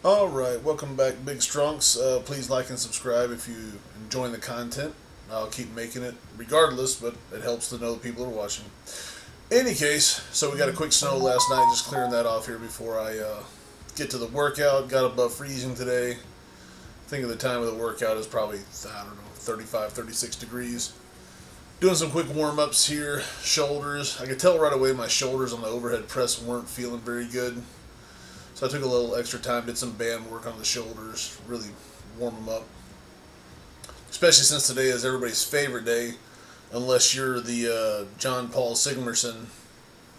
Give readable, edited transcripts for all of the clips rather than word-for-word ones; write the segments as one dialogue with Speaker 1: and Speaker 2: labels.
Speaker 1: Alright, welcome back, Big Strunks. Please like and subscribe if you enjoy the content. I'll keep making it regardless, but it helps to know that people are watching. Any case, so we got a quick snow last night, just clearing that off here before I get to the workout. Got above freezing today. I think at the time of the workout is probably, I don't know, 35, 36 degrees. Doing some quick warm-ups here. Shoulders. I could tell right away my shoulders on the overhead press weren't feeling very good. So I took a little extra time, did some band work on the shoulders, really warm them up. Especially since today is everybody's favorite day, unless you're the John Paul Sigmarsson,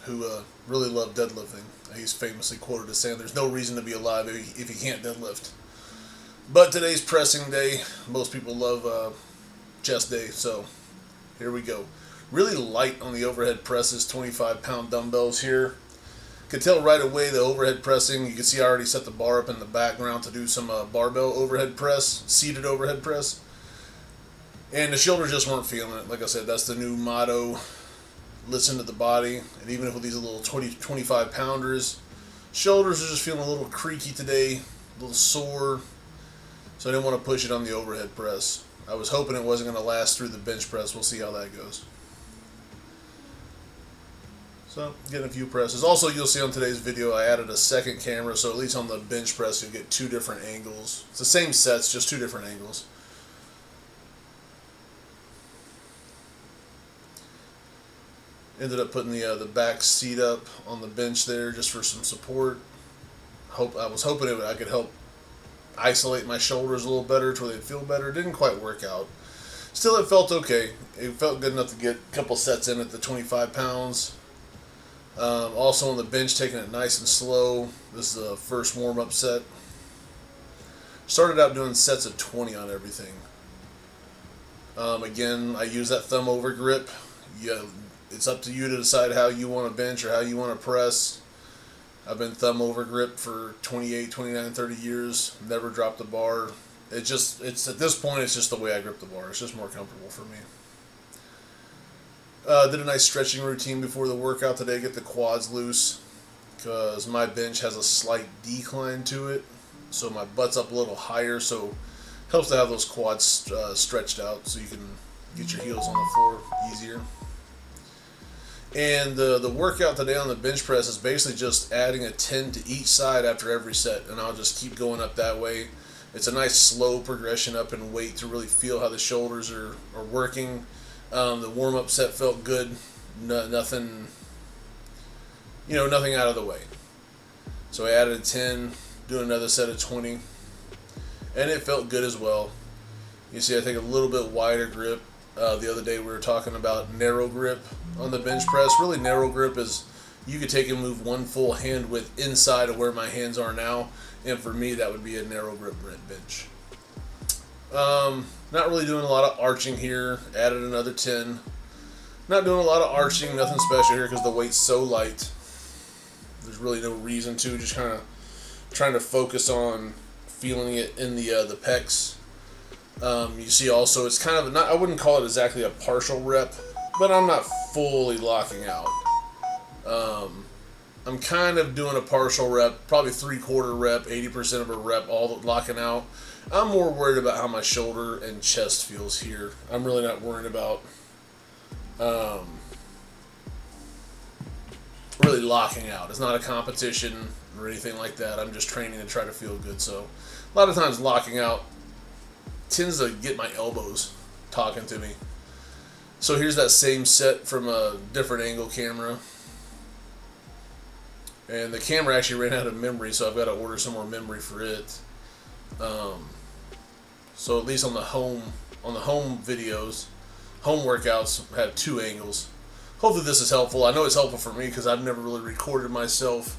Speaker 1: who really loved deadlifting. He's famously quoted as saying, "There's no reason to be alive if you can't deadlift." But today's pressing day. Most people love chest day, so here we go. Really light on the overhead presses, 25-pound dumbbells here. Could tell right away the overhead pressing. You can see I already set the bar up in the background to do some barbell overhead press, seated overhead press. And the shoulders just weren't feeling it. Like I said, that's the new motto. Listen to the body. And even if with these little 25 pounders, shoulders are just feeling a little creaky today, a little sore. So I didn't want to push it on the overhead press. I was hoping it wasn't going to last through the bench press. We'll see how that goes. So, getting a few presses. Also, you'll see on today's video, I added a second camera, so at least on the bench press, you'll get two different angles. It's the same sets, just two different angles. Ended up putting the back seat up on the bench there just for some support. I was hoping I could help isolate my shoulders a little better to where they'd feel better. It didn't quite work out. Still, it felt okay. It felt good enough to get a couple sets in at the 25 pounds. Also on the bench, taking it nice and slow. This is the first warm-up set. Started out doing sets of 20 on everything. Again, I use that thumb over grip. Yeah, it's up to you to decide how you want to bench or how you want to press. I've been thumb over grip for 28, 29, 30 years. Never dropped the bar. It's at this point, it's just the way I grip the bar. It's just more comfortable for me. Did a nice stretching routine before the workout today, get the quads loose, because my bench has a slight decline to it, so my butt's up a little higher, so helps to have those quads stretched out so you can get your heels on the floor easier. And the workout today on the bench press is basically just adding a 10 to each side after every set, and I'll just keep going up that way. It's a nice slow progression up in weight to really feel how the shoulders are working. The warm-up set felt good. Nothing, nothing out of the way. So I added a 10, doing another set of 20, and it felt good as well. You see, I take a little bit wider grip. The other day we were talking about narrow grip on the bench press. Really, narrow grip is you could take and move one full hand width inside of where my hands are now, and for me that would be a narrow grip bench. Not really doing a lot of arching here. Added another 10. Not doing a lot of arching, nothing special here because the weight's so light. There's really no reason to. Just kind of trying to focus on feeling it in the pecs. You see also it's kind of, I wouldn't call it exactly a partial rep, but I'm not fully locking out. I'm kind of doing a partial rep, probably 3/4 rep, 80% of a rep, all locking out. I'm more worried about how my shoulder and chest feels here. I'm really not worried about really locking out. It's not a competition or anything like that. I'm just training to try to feel good. So a lot of times locking out tends to get my elbows talking to me. So here's that same set from a different angle camera. And the camera actually ran out of memory, so I've got to order some more memory for it. So at least on the home videos, home workouts have two angles. Hopefully this is helpful. I know it's helpful for me because I've never really recorded myself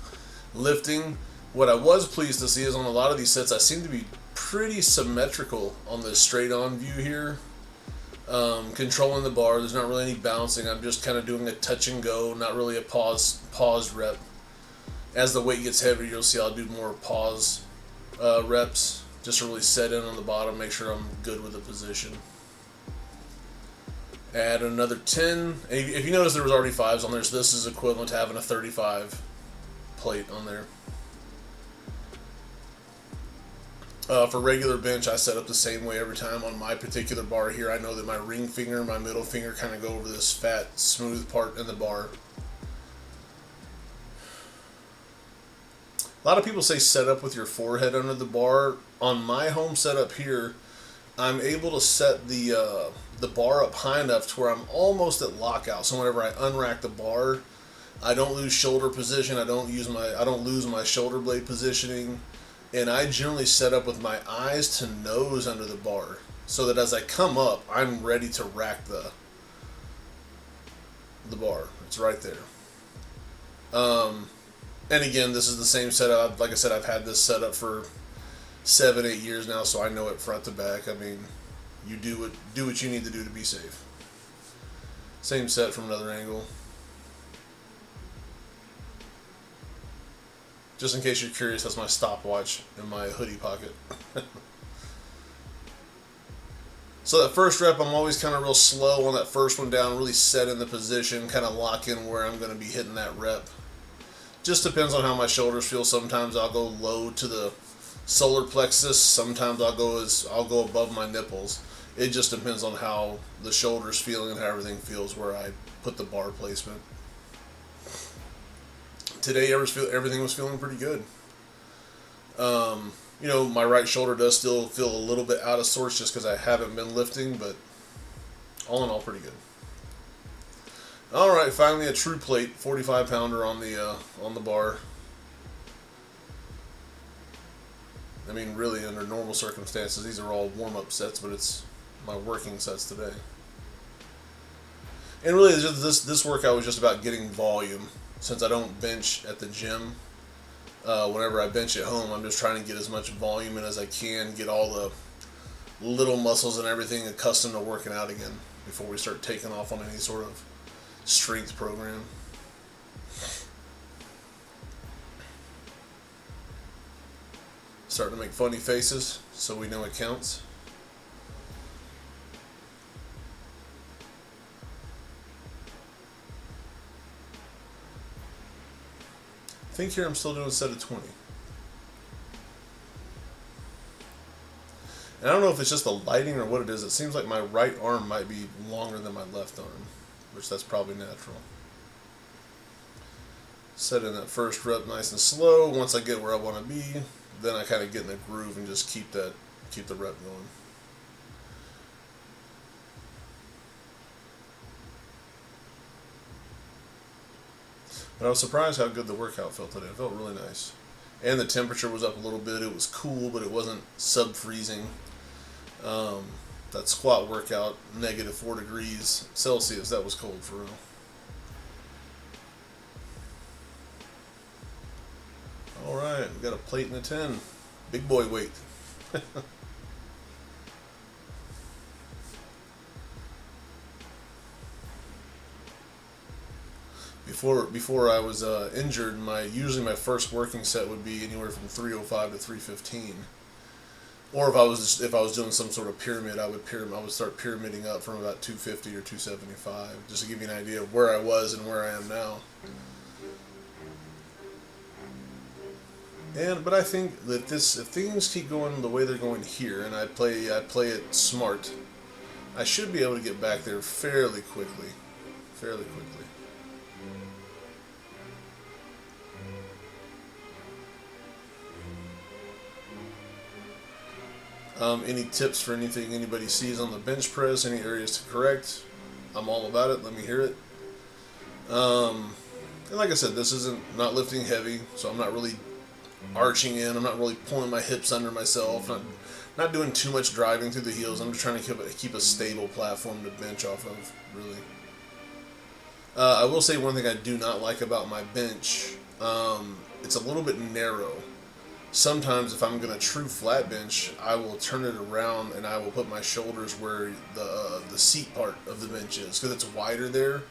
Speaker 1: lifting. What I was pleased to see is on a lot of these sets, I seem to be pretty symmetrical on the straight-on view here. Controlling the bar, there's not really any bouncing. I'm just kind of doing a touch and go, not really a pause rep. As the weight gets heavier, you'll see I'll do more pause reps, just to really set in on the bottom, make sure I'm good with the position. Add another 10. If you notice there was already 5s on there, so this is equivalent to having a 35 plate on there. For regular bench, I set up the same way every time. On my particular bar here, I know that my ring finger and my middle finger kind of go over this fat, smooth part in the bar. A lot of people say set up with your forehead under the bar. On my home setup here, I'm able to set the bar up high enough to where I'm almost at lockout. So whenever I unrack the bar, I don't lose shoulder position. I don't lose my shoulder blade positioning. And I generally set up with my eyes to nose under the bar, so that as I come up, I'm ready to rack the bar. It's right there. And again, this is the same setup. Like I said, I've had this setup for 7-8 years now, so I know it front to back. I mean, you do what you need to do to be safe. Same set from another angle. Just in case you're curious, that's my stopwatch in my hoodie pocket. So that first rep, I'm always kind of real slow on that first one down, really set in the position, kind of lock in where I'm going to be hitting that rep. Just depends on how my shoulders feel. Sometimes I'll go low to the solar plexus. Sometimes I'll go above my nipples. It just depends on how the shoulders feeling and how everything feels where I put the bar placement. Today, everything was feeling pretty good. You know, my right shoulder does still feel a little bit out of sorts just because I haven't been lifting, but all in all, pretty good. All right, finally a true plate, 45-pounder on the bar. I mean, really, under normal circumstances, these are all warm-up sets, but it's my working sets today. And really, this workout was just about getting volume. Since I don't bench at the gym, whenever I bench at home, I'm just trying to get as much volume in as I can, get all the little muscles and everything accustomed to working out again before we start taking off on any sort of strength program. Starting to make funny faces so we know it counts. I think here I'm still doing a set of 20. And I don't know if it's just the lighting or what it is. It seems like my right arm might be longer than my left arm, which that's probably natural. Set in that first rep nice and slow. Once I get where I want to be, then I kind of get in the groove and just keep the rep going. But I was surprised how good the workout felt today. It felt really nice. And the temperature was up a little bit. It was cool, but it wasn't sub-freezing. That squat workout, -4 degrees Celsius, that was cold for real. All right, we got a plate and a 10. Big boy weight. Before I was injured, usually my first working set would be anywhere from 305 to 315. Or if I was doing some sort of pyramid, I would start pyramiding up from about 250 or 275, just to give you an idea of where I was and where I am now. But I think that if things keep going the way they're going here, and I play it smart, I should be able to get back there fairly quickly. Any tips for anything anybody sees on the bench press, any areas to correct, I'm all about it. Let me hear it. And like I said, this isn't not lifting heavy, so I'm not really arching in. I'm not really pulling my hips under myself. Not doing too much driving through the heels. I'm just trying to keep a stable platform to bench off of, really. I will say one thing I do not like about my bench. It's a little bit narrow. Sometimes if I'm going to true flat bench, I will turn it around and I will put my shoulders where the seat part of the bench is, because it's wider there.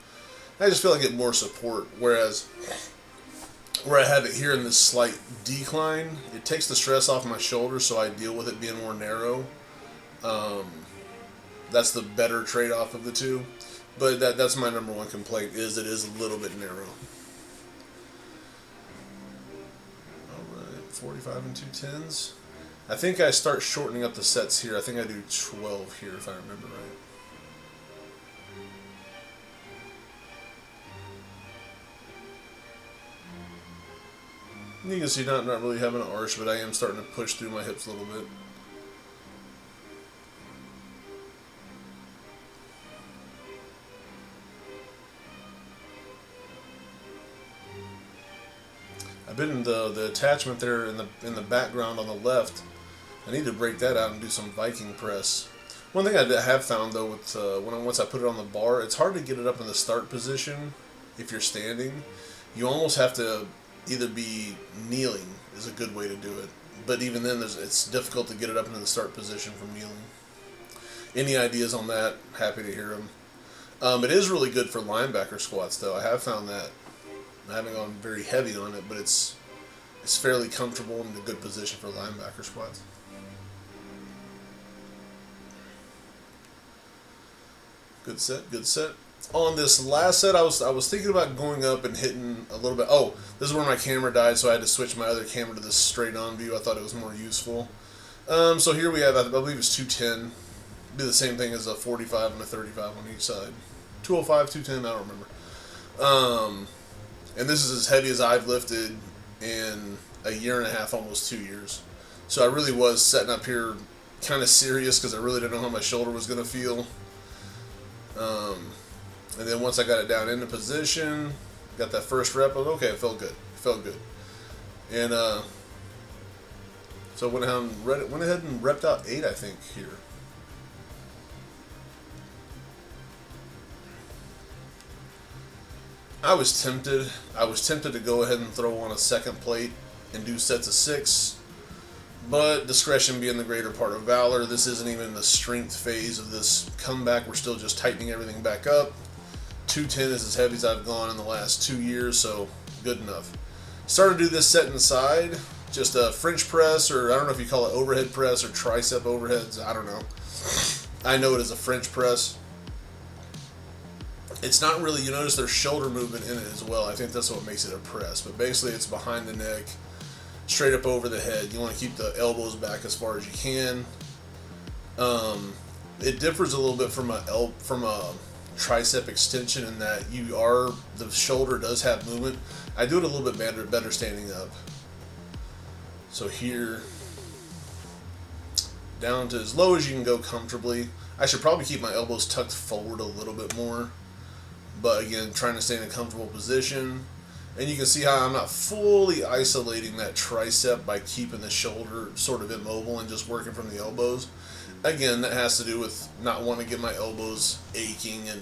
Speaker 1: I just feel like I get more support, whereas where I have it here in this slight decline, it takes the stress off my shoulders, so I deal with it being more narrow. That's the better trade-off of the two. But that's my number one complaint, is it is a little bit narrow. 45 and 2 10s. I think I start shortening up the sets here. I think I do 12 here if I remember right. You can see not really having an arch, but I am starting to push through my hips a little bit. I've been in the attachment there in the background on the left. I need to break that out and do some Viking press. One thing I have found though with once I put it on the bar, it's hard to get it up in the start position if you're standing. You almost have to either be kneeling is a good way to do it, but even then it's difficult to get it up into the start position from kneeling. Any ideas on that? Happy to hear them. It is really good for linebacker squats though. I have found that. I haven't gone very heavy on it, but it's fairly comfortable and a good position for linebacker squats. Good set, good set. On this last set, I was thinking about going up and hitting a little bit. Oh, this is where my camera died, so I had to switch my other camera to this straight-on view. I thought it was more useful. So here we have, I believe it's 210. Be the same thing as a 45 and a 35 on each side. 205, 210, I don't remember. And this is as heavy as I've lifted in a year and a half, almost 2 years. So I really was setting up here kind of serious because I really didn't know how my shoulder was going to feel. And then once I got it down into position, got that first rep, I was okay, it felt good. It felt good. And so went ahead and repped out 8, I think, here. I was tempted to go ahead and throw on a second plate and do sets of 6, but discretion being the greater part of valor. This isn't even the strength phase of this comeback. We're still just tightening everything back up. 210 is as heavy as I've gone in the last 2 years, so good enough. Started to do this set inside, just a French press, or I don't know if you call it overhead press or tricep overheads, I don't know. I know it as a French press. It's not really, you notice there's shoulder movement in it as well. I think that's what makes it a press, but basically it's behind the neck, straight up over the head. You want to keep the elbows back as far as you can. It differs a little bit from a tricep extension in that the shoulder does have movement. I do it a little bit better standing up. So here, down to as low as you can go comfortably. I should probably keep my elbows tucked forward a little bit more, but again, trying to stay in a comfortable position. And you can see how I'm not fully isolating that tricep by keeping the shoulder sort of immobile and just working from the elbows. Again, that has to do with not wanting to get my elbows aching and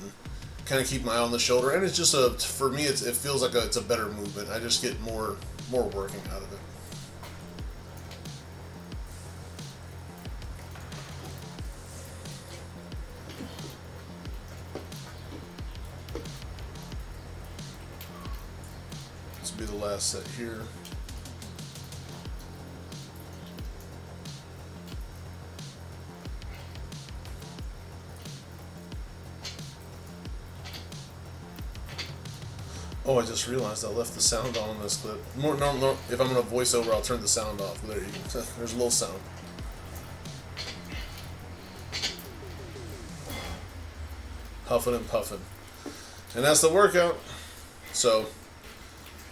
Speaker 1: kind of keep my eye on the shoulder. And it's just for me, it feels like it's a better movement. I just get more working out of it. This will be the last set here. Oh, I just realized I left the sound on this clip. No, if I'm going to voice over, I'll turn the sound off. There you go. There's a little sound. Huffing and puffing. And that's the workout. So